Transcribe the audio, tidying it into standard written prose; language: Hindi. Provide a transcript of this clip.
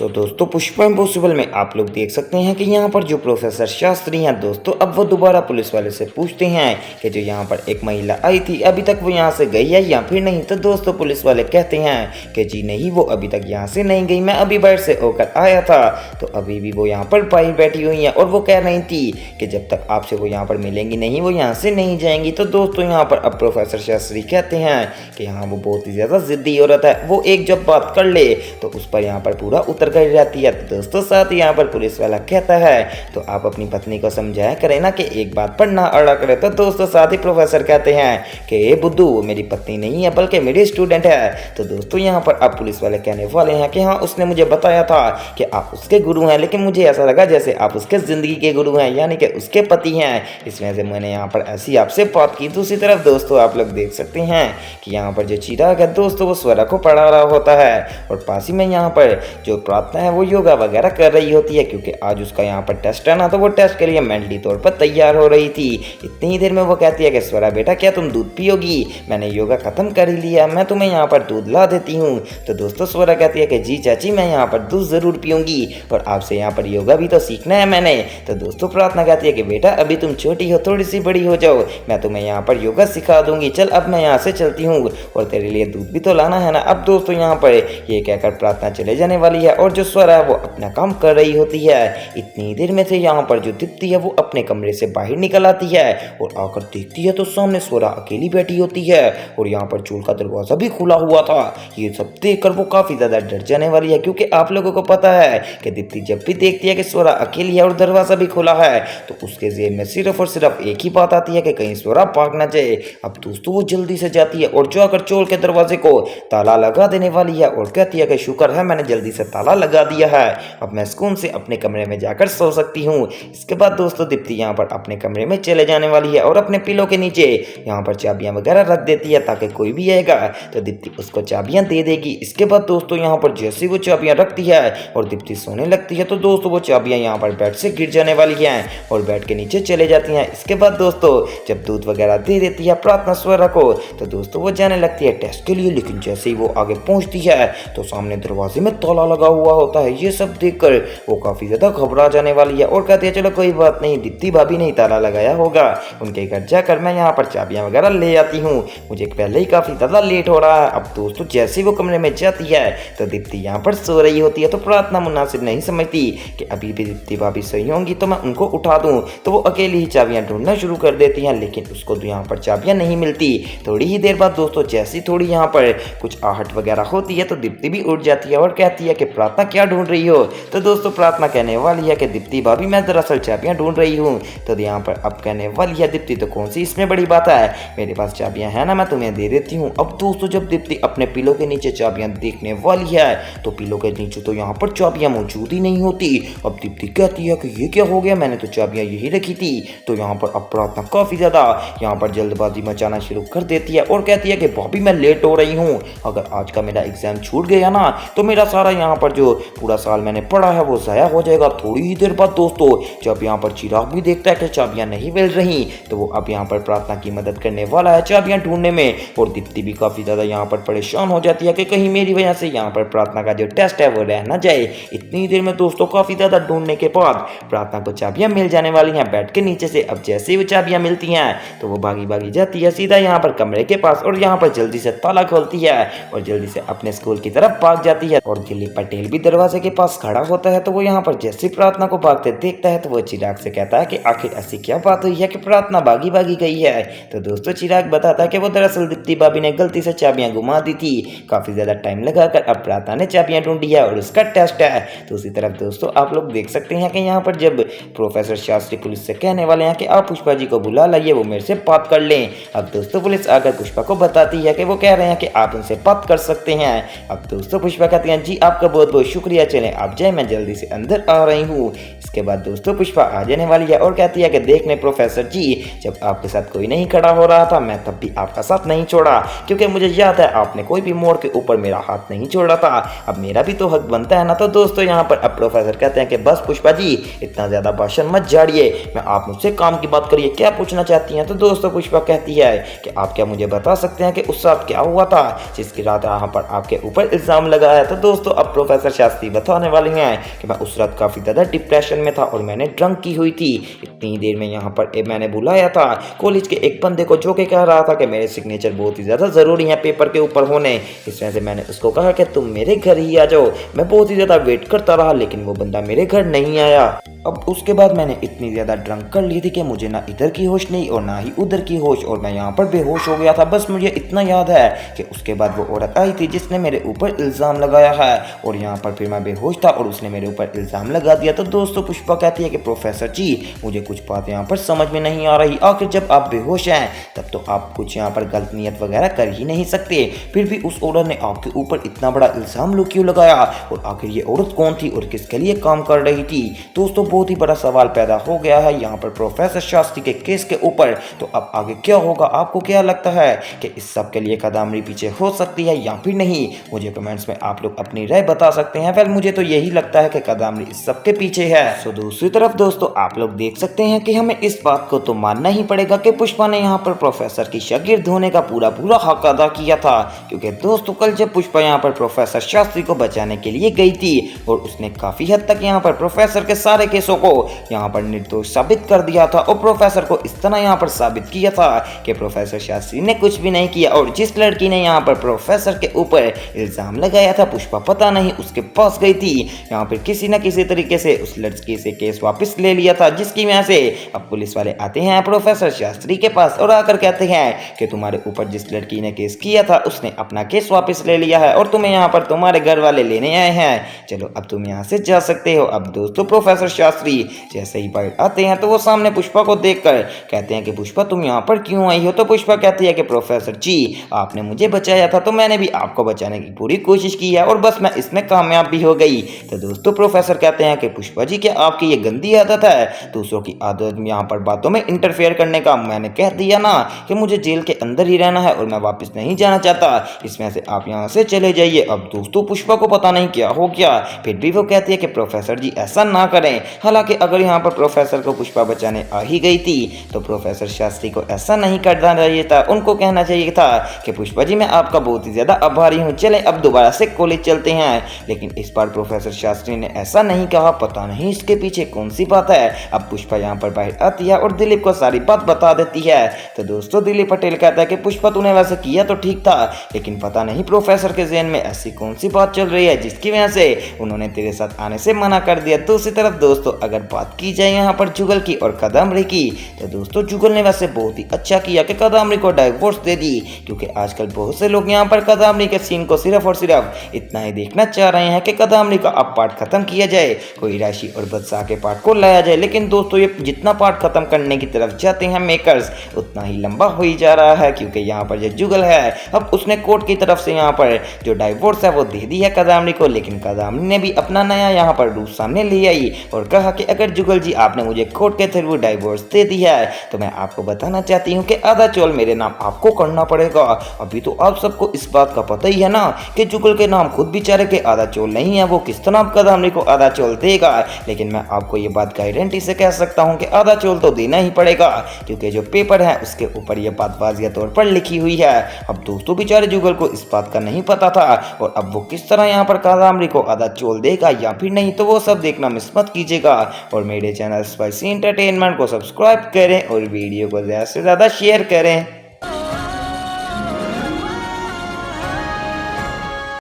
दोस्तों पुष्पा इम्पॉसिबल में आप लोग देख सकते हैं कि यहाँ पर जो प्रोफेसर शास्त्री हैं दोस्तों, अब वो दोबारा पुलिस वाले से पूछते हैं कि जो यहाँ पर एक महिला आई थी अभी तक वो यहाँ से गई है या फिर नहीं। तो दोस्तों पुलिस वाले कहते हैं कि जी नहीं, वो अभी तक यहाँ से नहीं गई, मैं अभी बाहर से होकर आया था। तो अभी भी वो यहाँ पर बाहर बैठी हुई हैं और वो कह रही थी कि जब तक आपसे वो यहाँ पर मिलेंगी नहीं वो यहाँ से नहीं जाएंगी। तो दोस्तों यहाँ पर अब प्रोफेसर शास्त्री कहते हैं कि हाँ वो बहुत ही ज़्यादा ज़िद्दी औरत है, वो एक जब बात कर ले तो उस पर यहाँ पर पूरा उतर कर जाती है। तो दोस्तों साथ ही यहाँ पर पुलिस वाला कहता है तो आप अपनी पत्नी को समझाया करें ना कि एक बात पर ना अड़ा करे। तो दोस्तों साथ ही प्रोफेसर कहते हैं कि ये बुद्धू वो मेरी पत्नी नहीं है बल्कि मेरी स्टूडेंट है। तो दोस्तों यहाँ पर अब पुलिस वाले कहने वाले हैं कि हाँ उसने मुझे बताया था कि आप उसके गुरु हैं, लेकिन मुझे ऐसा लगा जैसे आप उसके ज़िंदगी के गुरु हैं, यानी कि उसके पति हैं, इस वजह से मैंने यहाँ पर ऐसी आपसे बात की। दूसरी तरफ दोस्तों आप लोग देख सकते हैं कि यहाँ पर जो चिराग है दोस्तों वो स्वरा को पढ़ा रहा होता है और पास ही में यहाँ पर जो प्रार्थना है वो योगा वगैरह कर रही होती है, क्योंकि आज उसका यहाँ पर टेस्ट है ना, तो वो टेस्ट के लिए मेंटली तौर पर तैयार हो रही थी। इतनी ही देर में वो कहती है कि स्वरा बेटा क्या तुम दूध पियोगी, मैंने योगा खत्म कर ही लिया, मैं तुम्हें यहाँ पर दूध ला देती हूँ। तो दोस्तों स्वरा कहती है कि जी चाची मैं यहाँ पर दूध ज़रूर पीऊँगी और आपसे यहाँ पर योगा भी तो सीखना है मैंने। तो दोस्तों प्रार्थना कहती है कि बेटा अभी तुम छोटी हो, थोड़ी सी बड़ी हो जाओ, मैं तुम्हें यहाँ पर योगा सिखा दूंगी, चल अब मैं यहाँ से चलती हूँ और तेरे लिए दूध भी तो लाना है ना। अब दोस्तों यहाँ पर ये कहकर प्रार्थना चले जाने वाली है और जो स्वरा है वो अपना काम कर रही होती है। इतनी देर में से यहाँ पर जो दीप्ति है वो अपने कमरे से बाहर निकल आती है और आकर देखती है तो सामने स्वरा अकेली बैठी होती है और यहाँ पर चूल का दरवाजा भी खुला हुआ था। ये सब देखकर वो काफी ज्यादा डर जाने वाली है, क्योंकि आप लोगों को पता है कि दीप्ति जब भी देखती है कि स्वरा अकेली है और दरवाजा भी खुला है तो उसके जेब में सिर्फ और सिर्फ एक ही बात आती है कि कहीं स्वरा भाग ना जाए। अब दोस्तों वो जल्दी से जाती है और जाकर चोल के दरवाजे को ताला लगा देने वाली है और कहती है कि शुक्र है मैंने जल्दी से ताला लगा दिया है, अब मैं सुकून से अपने कमरे में जाकर सो सकती हूँ। इसके बाद दोस्तों दीप्ति यहाँ पर अपने कमरे में चले जाने वाली है और अपने पिलो के नीचे यहाँ पर चाबियां वगैरह रख देती है ताकि कोई भी आएगा तो दीप्ति उसको चाबियां दे देगी। इसके बाद दोस्तों यहाँ पर जैसे वो चाबियां रखती है और दीप्ति सोने लगती है तो दोस्तों वो चाबियां यहाँ पर बेड से गिर जाने वाली हैं और बेड के नीचे चले जाती हैं। इसके बाद दोस्तों जब दूध वगैरह दे देती है प्रार्थना स्वरा को तो दोस्तों वो जाने लगती है टेस्ट के लिए, लेकिन जैसे ही वो आगे पहुंचती है तो सामने दरवाजे में ताला लगा हुआ होता है। ये सब देखकर वो काफी ज्यादा घबरा जाने वाली है और कहती है चलो कोई बात नहीं, दीप्ति भाभी ने ताला लगाया होगा, उनके घर जाकर मैं यहाँ पर चाबियां वगैरह ले आती हूँ, मुझे पहले ही काफी ज्यादा लेट हो रहा है। अब दोस्तों जैसे वो कमरे में जाती है तो दीप्ति यहाँ पर सो रही होती है तो प्रार्थना मुनासिब नहीं समझती कि अभी भी दीप्ति भाभी सही होंगी तो मैं उनको उठा दूं। तो वो अकेली ही चाबियां ढूंढना शुरू कर देती हैं, लेकिन उसको तो यहाँ पर चाबियां नहीं मिलती। थोड़ी ही देर बाद दोस्तों जैसी थोड़ी यहाँ पर कुछ आहट वगैरह होती है तो दीप्ति भी उठ जाती है और कहती है कि प्रार्थना क्या ढूंढ रही हो। तो दोस्तों प्रार्थना कहने वाली है कि दीप्ति भाभी मैं दरअसल चाबियां ढूंढ रही हूँ। तो यहाँ पर अब कहने वाली है दीप्ति तो कौन सी इसमें बड़ी बात है, मेरे पास चाबियां है ना, मैं तुम्हें दे देती हूँ। अब दोस्तों जब दीप्ति अपने पिलो के नीचे चाबियां देखने वाली है तो पिलो के नीचे तो यहाँ पर चाबियां मौजूद ही नहीं होती। अब दीप्ति कहती है कि ये क्या हो गया, मैंने तो चाबियां यही रखी थी। तो यहाँ पर अब प्रार्थना काफी ज्यादा यहाँ पर जल्दबाजी मचाना शुरू कर देती है और कहती है कि भाभी मैं लेट हो रही हूँ, अगर आज का मेरा एग्जाम छूट गया ना तो मेरा सारा यहाँ पर जो पूरा साल मैंने पढ़ा है वो ज़ाया हो जाएगा। थोड़ी ही देर बाद दोस्तों जब यहाँ पर चिराग भी देखता है कि चाबियां नहीं मिल रही तो वो अब यहाँ पर प्रार्थना की मदद करने वाला है चाबियां ढूंढने में और दीप्ति भी काफ़ी ज़्यादा यहाँ पर परेशान हो जाती है कि कहीं मेरी वजह से यहाँ पर प्रार्थना का जो टेस्ट है वो रह ना जाए। इतनी देर में दोस्तों काफ़ी ज़्यादा ढूंढने के बाद प्रार्थना को चाबियां मिल जाने वाली हैं बेड के नीचे से। अब जैसे ही वो चाबियां मिलती हैं तो वो भागी भागी जाती है सीधा यहाँ पर कमरे के पास और यहाँ पर जल्दी से ताला खोलती है और जल्दी से अपने स्कूल की तरफ भाग जाती है। और दिलीप पटेल भी दरवाजे के पास खड़ा होता है तो वो यहाँ पर जैसे प्रार्थना को भागते देखता है तो वो चिराग से कहता है कि आखिर ऐसी क्या बात हुई है कि प्रार्थना भागी भागी गई है। तो दोस्तों चिराग बताता है कि वो दरअसल दीप्ति भाभी ने गलती से चाबियां घुमा दी थी, काफी ज्यादा टाइम लगाकर अब प्रार्थना ने चाबियां ढूंढी है और उसका टेस्ट है। दूसरी तरफ दोस्तों आप लोग देख सकते हैं कि यहाँ पर जब प्रोफेसर शास्त्री पुलिस से कहने वाले हैं कि आप पुष्पा जी को बुला लाइए, वो मेरे से बात कर लें। अब दोस्तों पुलिस आकर पुष्पा को बताती है कि वो कह रहे हैं कि आप उनसे बात कर सकते हैं। अब दोस्तों पुष्पा कहती हैं जी आपका बहुत बहुत शुक्रिया, चलें आप जाए, मैं जल्दी से अंदर आ रही हूँ। इसके बाद दोस्तों पुष्पा आ जाने वाली है और कहती है कि देखने प्रोफेसर जी, जब आपके साथ कोई नहीं खड़ा हो रहा था मैं तब भी आपका साथ नहीं छोड़ा, क्योंकि मुझे याद है आपने कोई भी मोड़ के ऊपर मेरा हाथ नहीं छोड़ा था। अब मेरा भी तो हक बनता है ना। तो दोस्तों यहाँ पर अब प्रोफेसर कहते हैं कि बस पुष्पा जी, इतना ज़्यादा भाषण मत झाड़िए, मैं आप मुझसे काम की बात करिए, क्या पूछना चाहती हैं। तो दोस्तों पुष्पा कहती है कि आप क्या मुझे बता सकते हैं कि उस रात क्या हुआ था जिसकी रात यहाँ पर आपके ऊपर इल्ज़ाम लगा है। तो दोस्तों अब प्रोफेसर शास्त्री बताने वाले हैं कि मैं उस रात काफ़ी ज़्यादा डिप्रेशन में था और मैंने ड्रंक की हुई थी। इतनी देर में यहाँ पर मैंने बुलाया था कॉलेज के एक बंदे को जो कि कह रहा था कि मेरे सिग्नेचर बहुत ही ज़्यादा ज़रूरी है पेपर के ऊपर होने। इस वजह से मैंने उसको कहा कि तुम मेरे घर ही आ जाओ। मैं बहुत ही ज़्यादा वेट करता रहा लेकिन वो बंदा मेरे घर नहीं आया। अब उसके बाद मैंने इतनी ज़्यादा ड्रंक कर ली थी कि मुझे ना इधर की होश नहीं और ना ही उधर की होश, और मैं यहाँ पर बेहोश हो गया था। बस मुझे इतना याद है कि उसके बाद वो औरत आई थी जिसने मेरे ऊपर इल्ज़ाम लगाया है और यहाँ पर फिर मैं बेहोश था और उसने मेरे ऊपर इल्ज़ाम लगा दिया। तो दोस्तों पुष्पा कहती है कि प्रोफेसर जी, मुझे कुछ बात यहाँ पर समझ में नहीं आ रही। आखिर जब आप बेहोश हैं तब तो आप कुछ यहाँ पर गलत नियत वगैरह कर ही नहीं सकते, फिर भी उस औरत ने आपके ऊपर इतना बड़ा इल्ज़ाम क्यों लगाया, और आखिर ये औरत कौन थी और किसके लिए काम कर रही थी। दोस्तों बहुत ही बड़ा सवाल पैदा हो गया है यहाँ पर प्रोफेसर शास्त्री के केस के ऊपर। तो अब आगे क्या होगा, आपको क्या लगता है कि इस सब के लिए कादम्बरी पीछे हो सकती है या फिर नहीं? मुझे कमेंट्स में आप लोग अपनी राय बता सकते हैं। वेल मुझे तो यही लगता है कि कादम्बरी इस सब के पीछे है। तो दूसरी तरफ दोस्तों आप लोग देख सकते हैं कि हमें इस बात को तो मानना ही पड़ेगा कि पुष्पा ने यहाँ पर प्रोफेसर की शागिर्द होने का पूरा हक अदा किया था, क्योंकि दोस्तों कल जब पुष्पा यहाँ पर प्रोफेसर शास्त्री को बचाने के लिए गई थी और उसने काफी हद तक यहाँ पर प्रोफेसर के सारे केसों को यहाँ पर निर्दोष साबित कर दिया था और प्रोफेसर को इस तरह यहाँ पर साबित किया था कि प्रोफेसर शास्त्री ने कुछ भी नहीं किया, और जिस लड़की ने यहाँ पर प्रोफेसर के ऊपर इल्जाम लगाया था पुष्पा पता नहीं उसके पास गई थी, यहाँ पर किसी न किसी तरीके से उस लड़की से केस वापस ले लिया था, जिसकी वजह से अब पुलिस वाले आते हैं प्रोफेसर शास्त्री के पास और आकर कहते हैं कि तुम्हारे ऊपर जिस लड़की ने केस किया था उसने अपना केस वापस ले लिया है और तुम्हें यहाँ पर तुम्हारे घर वाले लेने आए हैं, चलो अब तुम यहाँ से जा सकते हो। अब दोस्तों प्रोफेसर शास्त्री जैसे ही बाहर आते हैं तो वो सामने पुष्पा को देखकर कहते हैं कि पुष्पा तुम यहाँ पर क्यों आई हो। तो पुष्पा कहती है कि प्रोफेसर जी आपने मुझे बचाया था तो मैंने भी आपको बचाने की पूरी कोशिश की है और बस मैं इसमें कामयाब भी हो गई। तो दोस्तों प्रोफेसर कहते हैं कि पुष्पा जी क्या आपकी ये गंदी आदत है दूसरों की आदत में यहाँ पर बातों में इंटरफेयर करने का? मैंने कह दिया ना कि मुझे जेल के अंदर ही रहना है और मैं वापस नहीं जाना चाहता, इसमें से आप यहाँ से चले जाइए। अब दोस्तों पुष्पा को पता नहीं क्या हो गया, फिर भी वो कहती है कि प्रोफेसर जी ऐसा ना करें। हालांकि अगर यहाँ पर प्रोफेसर को पुष्पा बचाने आ ही गई थी तो प्रोफेसर शास्त्री को ऐसा नहीं करना चाहिए था, उनको कहना चाहिए था कि पुष्पा जी मैं आपका बहुत ही ज्यादा आभारी हूँ, चले अब दोबारा से कॉलेज चलते हैं। लेकिन इस बार प्रोफेसर शास्त्री ने ऐसा नहीं कहा, पता नहीं इसके पीछे कौन सी बात है। अब पुष्पा यहाँ पर बाहर आती है और दिलीप को सारी बात बता देती है। तो दोस्तों दिलीप पटेल कहता है कि पुष्पा तूने वैसे किया तो ठीक था, लेकिन पता नहीं प्रोफेसर के ज़हन में ऐसी कौन सी बात चल रही है जिसकी वजह से उन्होंने तेरे साथ आने से मना कर दिया। दूसरी तरफ दोस्तों अगर बात की जाए यहाँ पर जुगल की और कादम्बरी की, तो दोस्तों जुगल ने वैसे बहुत ही अच्छा किया कि कादम्बरी को डाइवोर्स दे दी, क्योंकि आजकल बहुत से लोग यहाँ पर कादम्बरी के सीन को सिर्फ और सिर्फ इतना ही देखना चाह रहे हैं कि कादम्बरी का अब पार्ट खत्म किया जाए, कोई राशि और बदशाह के पार्ट को लाया जाए। लेकिन दोस्तों ये जितना पार्ट खत्म करने की तरफ जाते हैं मेकर्स उतना ही लंबा हो ही जा रहा है, क्योंकि यहाँ पर जो जुगल है अब उसने कोर्ट की तरफ से यहाँ पर जो डाइवोर्स है वो दे दी है कादम्बरी को। लेकिन कादम्बरी ने भी अपना नया यहाँ पर रूप सामने ले आई और कहा कि अगर जुगल जी आपने मुझे कोर्ट के थ्रू डाइवोर्स दे दिया है तो मैं आपको बताना चाहती हूँ कि आधा चोल मेरे नाम आपको करना पड़ेगा। अभी तो आप सबको इस बात का पता ही है ना कि जुगल के नाम खुद बेचारे के आधा चोल नहीं है, वो किस तरह कादम्बरी को आधा चोल देगा। लेकिन मैं आपको ये बात गारंटी से कह सकता हूँ कि आधा चोल तो देना ही पड़ेगा, क्योंकि जो पेपर है उसके ऊपर ये बात वाज़िया तौर पर लिखी हुई है। अब दोस्तों बेचारे जुगल को इस बात का नहीं पता था और अब वो किस तरह यहाँ पर कादम्बरी को आधा चोल देगा या फिर नहीं, तो वो सब देखना मिस मत कीजिएगा और मेरे चैनल स्पाइसी एंटरटेनमेंट को सब्सक्राइब करें और वीडियो को ज़्यादा से ज़्यादा शेयर करें।